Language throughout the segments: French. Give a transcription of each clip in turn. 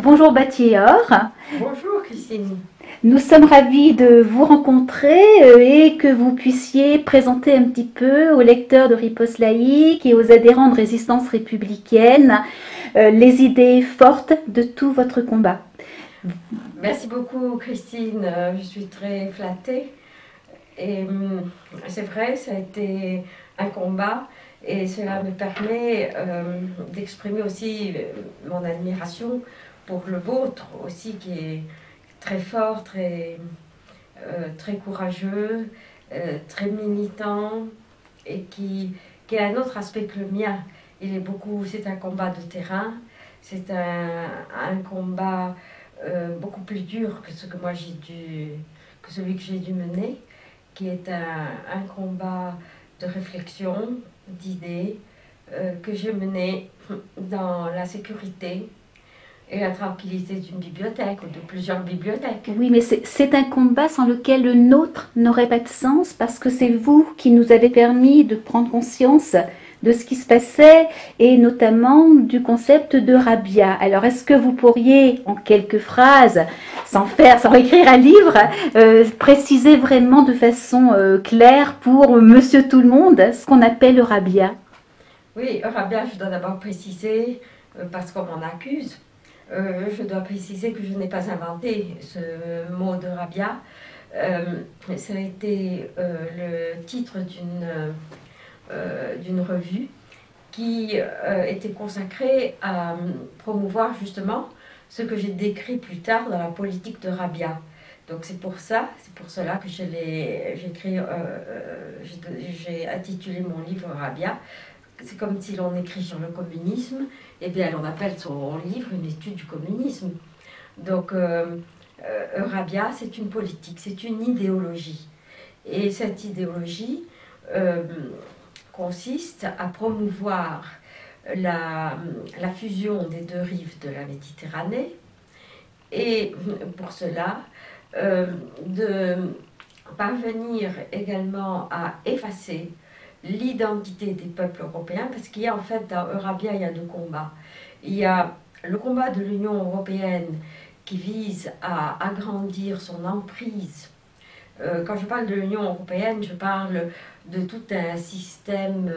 Bonjour Batior, Bonjour Christine. nous sommes ravis de vous rencontrer et que vous puissiez présenter un petit peu aux lecteurs de Riposte laïque et aux adhérents de Résistance républicaine les idées fortes de tout votre combat. Merci beaucoup Christine, je suis très flattée. Et c'est vrai, ça a été un combat et cela me permet d'exprimer aussi mon admiration pour le vôtre aussi qui est très fort, très courageux, très militant et qui a un autre aspect que le mien. C'est un combat de terrain, c'est un combat beaucoup plus dur que que celui que j'ai dû mener, qui est un combat de réflexion, d'idées, que j'ai mené dans la sécurité et la tranquillité d'une bibliothèque ou de plusieurs bibliothèques. Oui, mais c'est un combat sans lequel le nôtre n'aurait pas de sens parce que c'est vous qui nous avez permis de prendre conscience de ce qui se passait et notamment du concept de rabbia. Alors, est-ce que vous pourriez, en quelques phrases, sans écrire un livre, préciser vraiment de façon claire pour Monsieur Tout le Monde ce qu'on appelle le rabbia? Oui, rabbia, je dois d'abord préciser, parce qu'on m'en accuse, je dois préciser que je n'ai pas inventé ce mot de rabbia. Ça a été le titre d'une revue qui était consacrée à promouvoir justement ce que j'ai décrit plus tard dans la politique de rabbia. Donc c'est pour cela que j'ai intitulé mon livre Rabbia. C'est comme si l'on écrit sur le communisme, et bien on appelle son livre une étude du communisme. Donc Rabbia, c'est une politique, c'est une idéologie. Et cette idéologie consiste à promouvoir la fusion des deux rives de la Méditerranée, et pour cela, de parvenir également à effacer l'identité des peuples européens, parce qu'il y a en fait dans Eurabia, il y a deux combats. Il y a le combat de l'Union européenne qui vise à agrandir son emprise. Quand je parle de l'Union européenne, je parle de tout un système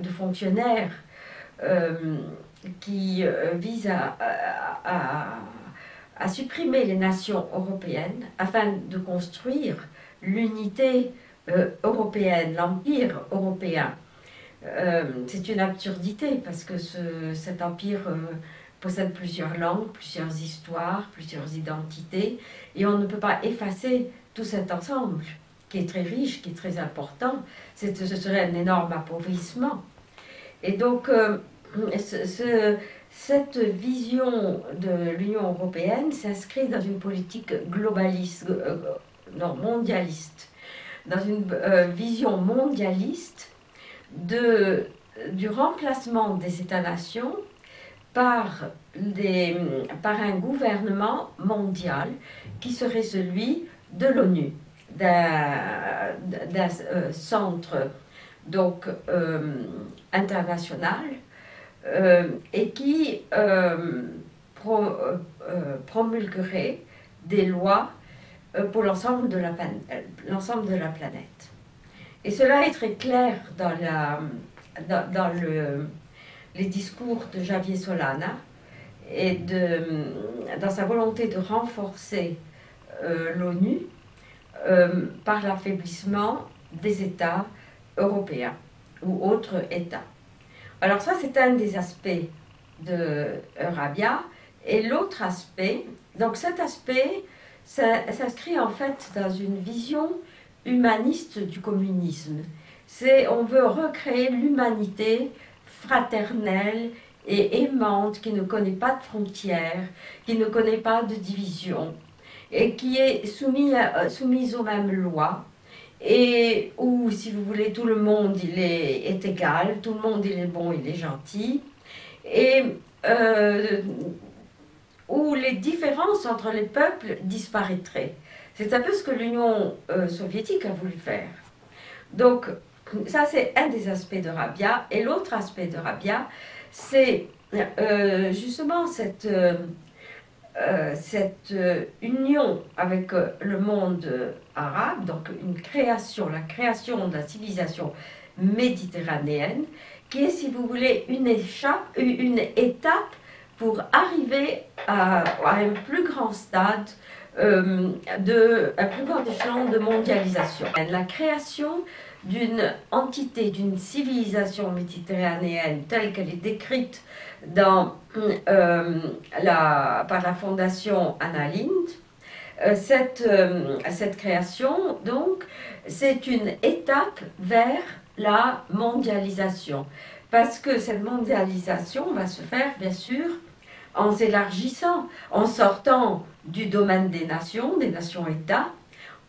de fonctionnaires qui vise à supprimer les nations européennes afin de construire l'unité européenne, l'empire européen. C'est une absurdité parce que cet empire possède plusieurs langues, plusieurs histoires, plusieurs identités, et on ne peut pas effacer tout cet ensemble qui est très riche, qui est très important. Ce serait un énorme appauvrissement. Et donc, cette vision de l'Union européenne s'inscrit dans une politique globaliste, non, mondialiste, dans une vision mondialiste du remplacement des États-nations par un gouvernement mondial qui serait celui de l'ONU, d'un centre donc international et qui promulguerait des lois pour l'ensemble de la planète. Et cela est très clair dans les discours de Javier Solana et dans sa volonté de renforcer l'ONU par l'affaiblissement des États européens ou autres États. Alors ça, c'est un des aspects de Eurabia. Et l'autre aspect, donc cet aspect s'inscrit en fait dans une vision humaniste du communisme. On veut recréer l'humanité fraternelle et aimante qui ne connaît pas de frontières, qui ne connaît pas de division et qui est soumise aux mêmes lois et où, si vous voulez, tout le monde est égal, tout le monde il est bon, il est gentil, et où les différences entre les peuples disparaîtraient. C'est un peu ce que l'Union soviétique a voulu faire. Donc, ça c'est un des aspects de Rabbia. Et l'autre aspect de Rabbia, c'est justement cette union avec le monde arabe, donc la création de la civilisation méditerranéenne, qui est, si vous voulez, une étape pour arriver à un plus grand stade, un plus grand échelon de mondialisation. La création d'une entité, d'une civilisation méditerranéenne telle qu'elle est décrite par la fondation Anna Lindh, cette création, donc, c'est une étape vers la mondialisation. Parce que cette mondialisation va se faire, bien sûr, en s'élargissant, en sortant du domaine des nations-États,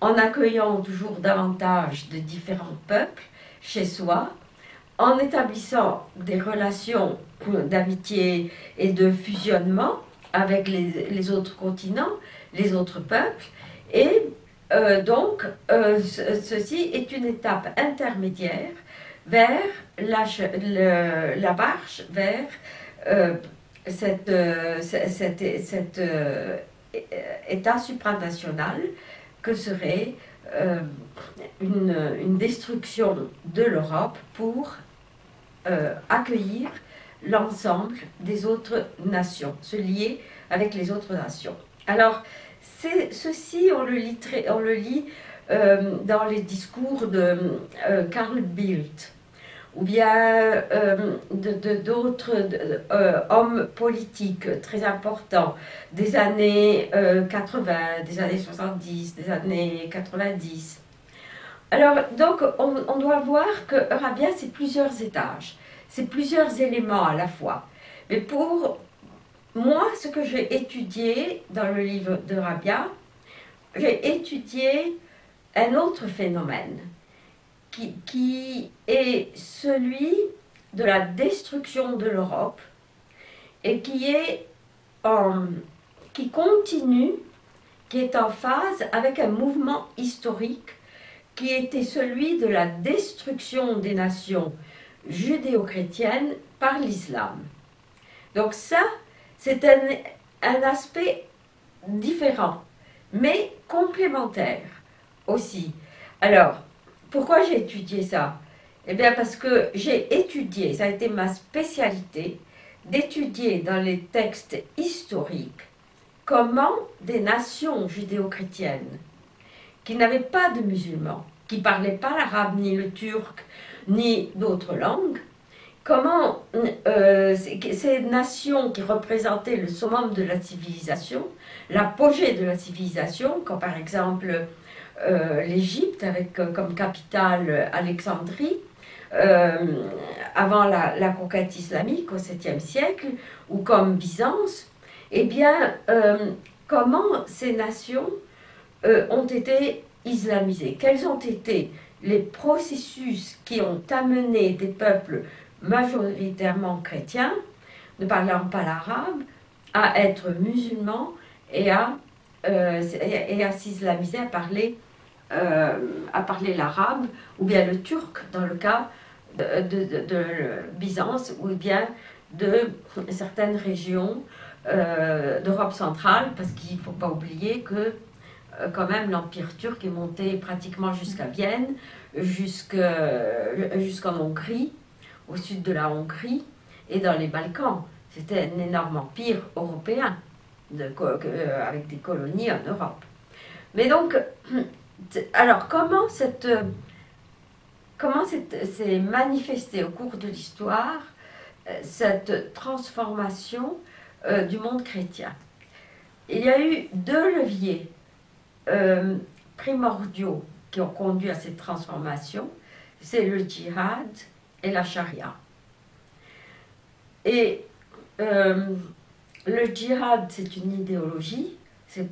en accueillant toujours davantage de différents peuples chez soi, en établissant des relations d'amitié et de fusionnement avec les autres continents, les autres peuples, et ceci est une étape intermédiaire vers la marche vers cet état supranational que serait une destruction de l'Europe pour accueillir l'ensemble des autres nations, se lier avec les autres nations. Alors, ceci, on le lit dans les discours de Carl Bildt, ou bien d'autres hommes politiques très importants des années 80, des années 70, des années 90. Alors, donc, on doit voir que Rabia, c'est plusieurs étages, c'est plusieurs éléments à la fois. Mais pour moi, ce que j'ai étudié dans le livre de Rabia, j'ai étudié un autre phénomène qui est celui de la destruction de l'Europe et qui continue, qui est en phase avec un mouvement historique qui était celui de la destruction des nations judéo-chrétiennes par l'islam. Donc ça, c'est un aspect différent, mais complémentaire aussi. Alors, pourquoi j'ai étudié ça? Eh bien parce que j'ai étudié, ça a été ma spécialité, d'étudier dans les textes historiques comment des nations judéo-chrétiennes qui n'avaient pas de musulmans, qui ne parlaient pas l'arabe, ni le turc, ni d'autres langues, comment ces nations qui représentaient le summum de la civilisation, l'apogée de la civilisation, comme par exemple l'Égypte avec comme capitale Alexandrie, avant la conquête islamique au 7e siècle, ou comme Byzance, eh bien, comment ces nations ont été islamisées? Quels ont été les processus qui ont amené des peuples majoritairement chrétiens, ne parlant pas l'arabe, à être musulmans et à s'islamiser, à parler l'arabe, ou bien le turc dans le cas de Byzance, ou bien de certaines régions d'Europe centrale, parce qu'il ne faut pas oublier que quand même l'Empire turc est monté pratiquement jusqu'à Vienne, jusqu'en Hongrie, au sud de la Hongrie et dans les Balkans. C'était un énorme empire européen avec des colonies en Europe. Mais donc, alors comment s'est manifestée au cours de l'histoire cette transformation du monde chrétien? Il y a eu deux leviers primordiaux qui ont conduit à cette transformation, c'est le djihad et la charia. Et le djihad, c'est une idéologie, il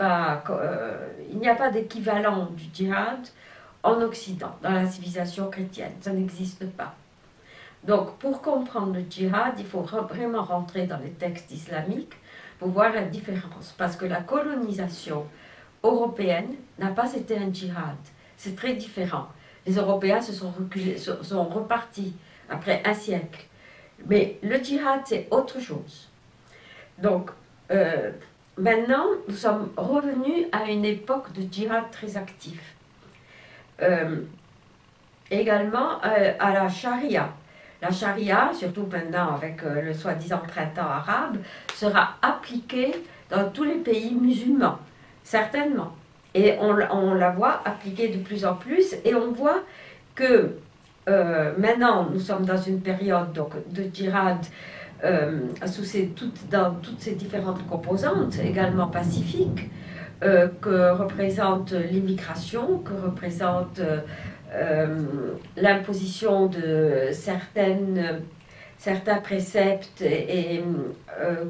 n'y a pas d'équivalent du djihad en Occident, dans la civilisation chrétienne, ça n'existe pas. Donc, pour comprendre le djihad, il faut vraiment rentrer dans les textes islamiques pour voir la différence, parce que la colonisation européenne n'a pas été un djihad, c'est très différent. Les Européens sont repartis après un siècle. Mais le djihad, c'est autre chose. Donc, maintenant, nous sommes revenus à une époque de djihad très actif. Également à la charia. La charia, surtout maintenant avec le soi-disant printemps arabe, sera appliquée dans tous les pays musulmans, certainement. Et on la voit appliquée de plus en plus, et on voit que maintenant nous sommes dans une période donc, de djihad dans toutes ces différentes composantes, également pacifiques, que représente l'immigration, que représente l'imposition de certains préceptes et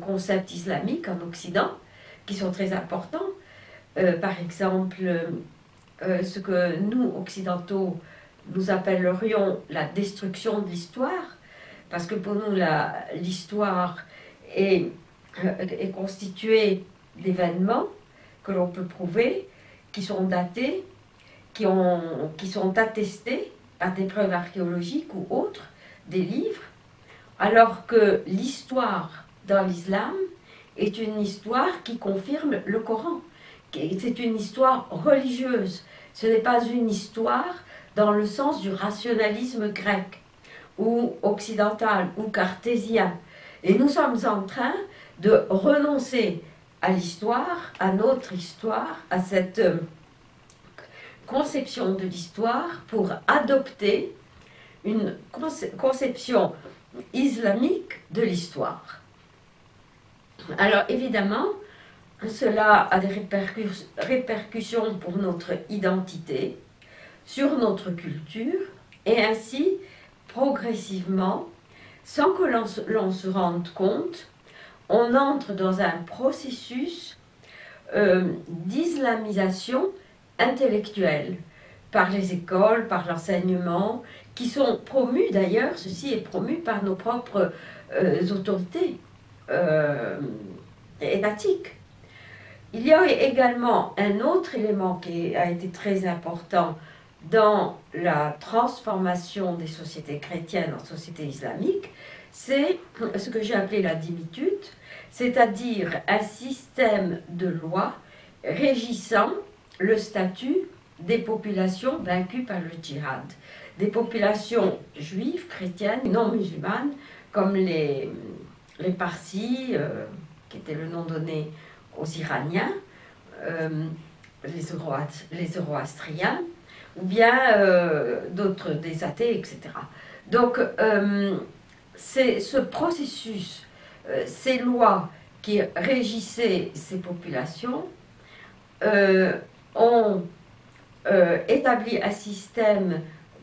concepts islamiques en Occident, qui sont très importants. Par exemple, ce que nous, occidentaux, nous appellerions la destruction de l'histoire, parce que pour nous, l'histoire est constituée d'événements que l'on peut prouver, qui sont datés, qui sont attestés par des preuves archéologiques ou autres, des livres, alors que l'histoire dans l'islam est une histoire qui confirme le Coran. C'est une histoire religieuse. Ce n'est pas une histoire dans le sens du rationalisme grec ou occidental ou cartésien. Et nous sommes en train de renoncer à l'histoire, à notre histoire, à cette conception de l'histoire pour adopter une conception islamique de l'histoire. Alors évidemment, cela a des répercussions pour notre identité, sur notre culture, et ainsi, progressivement, sans que l'on se rende compte, on entre dans un processus d'islamisation intellectuelle par les écoles, par l'enseignement, qui sont promus d'ailleurs, ceci est promu par nos propres autorités étatiques. Il y a également un autre élément qui a été très important dans la transformation des sociétés chrétiennes en sociétés islamiques, c'est ce que j'ai appelé la dimitude, c'est-à-dire un système de lois régissant le statut des populations vaincues par le djihad. Des populations juives, chrétiennes, non musulmanes, comme les Parsis, qui était le nom donné aux Iraniens, les Zoroastriens, ou bien d'autres, des athées, etc. Donc, c'est ce processus, ces lois qui régissaient ces populations ont établi un système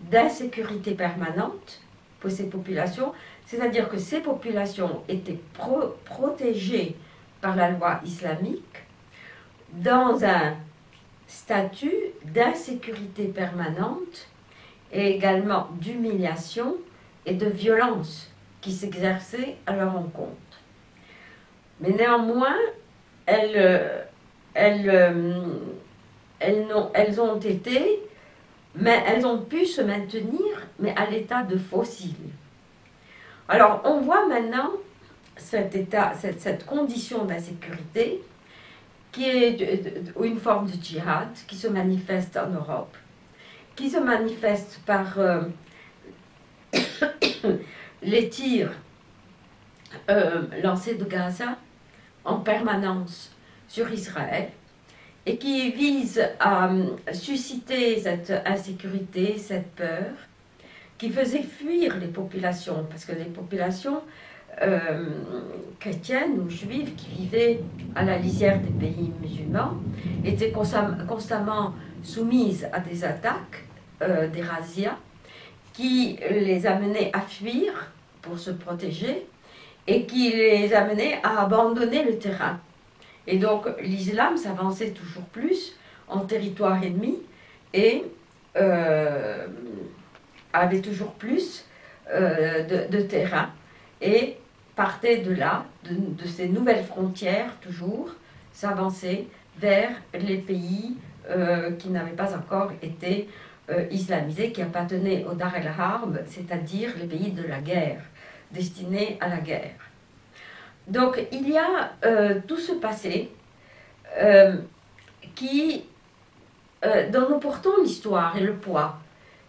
d'insécurité permanente pour ces populations, c'est-à-dire que ces populations étaient protégées par la loi islamique dans un statut d'insécurité permanente et également d'humiliation et de violence qui s'exerçaient à leur encontre. Mais néanmoins, elles ont pu se maintenir, mais à l'état de fossiles. Alors, on voit maintenant cette condition d'insécurité qui est une forme de djihad qui se manifeste en Europe, qui se manifeste par les tirs lancés de Gaza en permanence sur Israël, et qui vise à susciter cette insécurité, cette peur, qui faisait fuir les populations, parce que les populations chrétiennes ou juives qui vivaient à la lisière des pays musulmans étaient constamment soumises à des attaques, des razzias, qui les amenaient à fuir pour se protéger et qui les amenaient à abandonner le terrain. Et donc l'islam s'avançait toujours plus en territoire ennemi et avait toujours plus de terrain et partait de là, de ces nouvelles frontières toujours, s'avançait vers les pays qui n'avaient pas encore été islamisés, qui appartenaient au Dar el-Harb, c'est-à-dire les pays de la guerre, destinés à la guerre. Donc il y a tout ce passé euh, qui, dont nous portons l'histoire et le poids.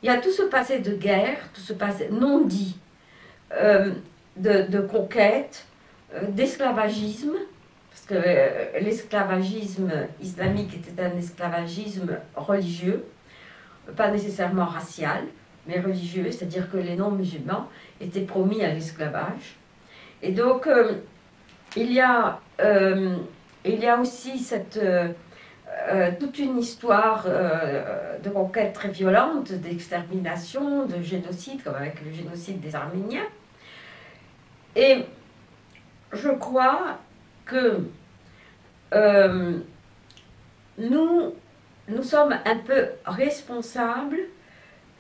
Il y a tout ce passé de guerre, tout ce passé non dit, de conquête, d'esclavagisme, parce que l'esclavagisme islamique était un esclavagisme religieux, pas nécessairement racial, mais religieux, c'est-à-dire que les non-musulmans étaient promis à l'esclavage. Et donc, il y a aussi toute une histoire de conquête très violente, d'extermination, de génocide, comme avec le génocide des Arméniens. Et je crois que nous sommes un peu responsables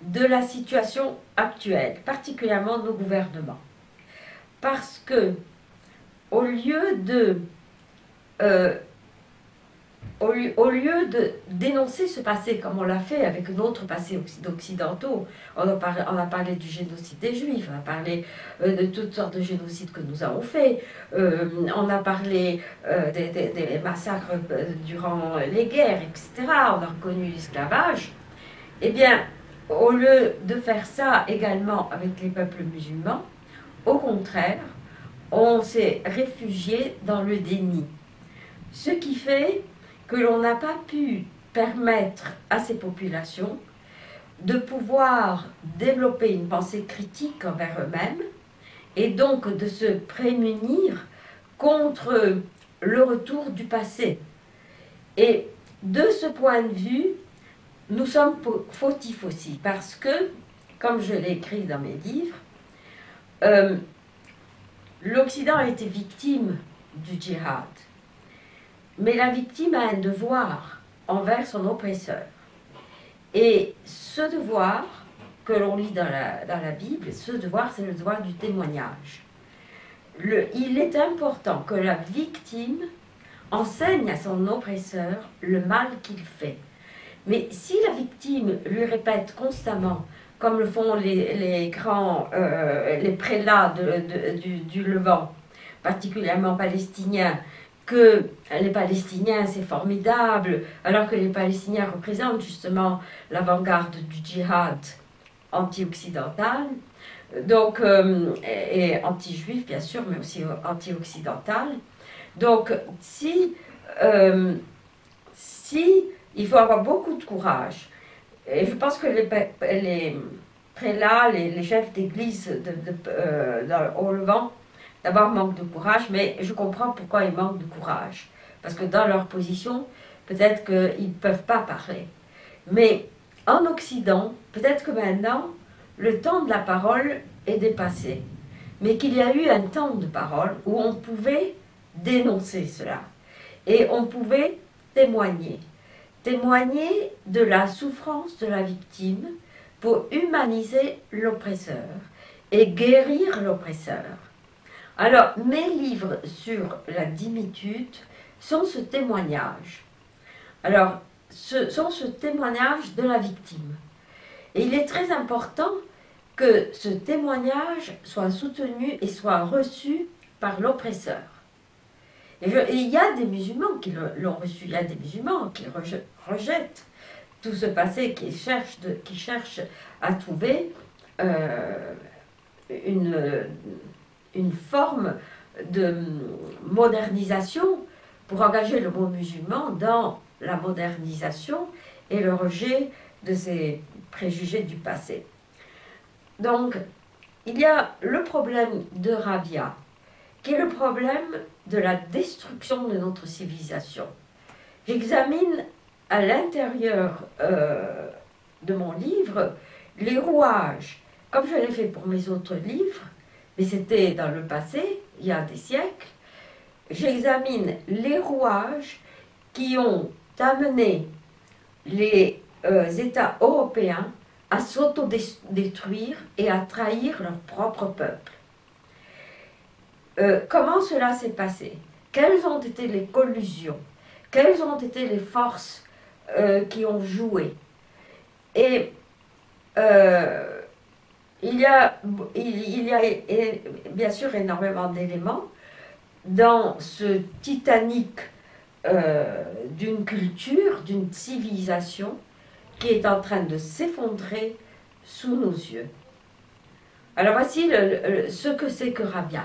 de la situation actuelle, particulièrement nos gouvernements. Parce que, au lieu de dénoncer ce passé, comme on l'a fait avec d'autres passés occidentaux, on a parlé du génocide des Juifs, on a parlé de toutes sortes de génocides que nous avons faits, on a parlé des massacres durant les guerres, etc., on a reconnu l'esclavage. Eh bien, au lieu de faire ça également avec les peuples musulmans, au contraire, on s'est réfugié dans le déni. Ce qui fait que l'on n'a pas pu permettre à ces populations de pouvoir développer une pensée critique envers eux-mêmes et donc de se prémunir contre le retour du passé. Et de ce point de vue, nous sommes fautifs aussi, parce que, comme je l'ai écrit dans mes livres, l'Occident a été victime du djihad. Mais la victime a un devoir envers son oppresseur. Et ce devoir que l'on lit dans la Bible, ce devoir, c'est le devoir du témoignage. Il est important que la victime enseigne à son oppresseur le mal qu'il fait. Mais si la victime lui répète constamment, comme le font les grands, les prélats du Levant, particulièrement palestiniens, que les Palestiniens c'est formidable, alors que les Palestiniens représentent justement l'avant-garde du djihad anti-occidental, donc, et anti-juif bien sûr, mais aussi anti-occidental. Donc, si il faut avoir beaucoup de courage, et je pense que les prélats, les chefs d'église au Levant, d'abord manquent de courage, mais je comprends pourquoi ils manquent de courage. Parce que dans leur position, peut-être qu'ils ne peuvent pas parler. Mais en Occident, peut-être que maintenant, le temps de la parole est dépassé. Mais qu'il y a eu un temps de parole où on pouvait dénoncer cela. Et on pouvait témoigner. Témoigner de la souffrance de la victime pour humaniser l'oppresseur et guérir l'oppresseur. Alors, mes livres sur la dimitude sont ce témoignage. Alors, sont ce témoignage de la victime. Et il est très important que ce témoignage soit soutenu et soit reçu par l'oppresseur. Et il y a des musulmans qui l'ont reçu, il y a des musulmans qui rejettent tout ce passé, qui cherchent à trouver une forme de modernisation pour engager le mot musulman dans la modernisation et le rejet de ces préjugés du passé. Donc, il y a le problème de Rabia, qui est le problème de la destruction de notre civilisation. J'examine à l'intérieur de mon livre les rouages, comme je l'ai fait pour mes autres livres, mais c'était dans le passé, il y a des siècles. J'examine les rouages qui ont amené les États européens à s'autodétruire et à trahir leur propre peuple. Comment cela s'est passé? Quelles ont été les collusions? Quelles ont été les forces qui ont joué? Et il y a bien sûr énormément d'éléments dans ce Titanic d'une culture, d'une civilisation qui est en train de s'effondrer sous nos yeux. Alors voici ce que c'est que Rabia.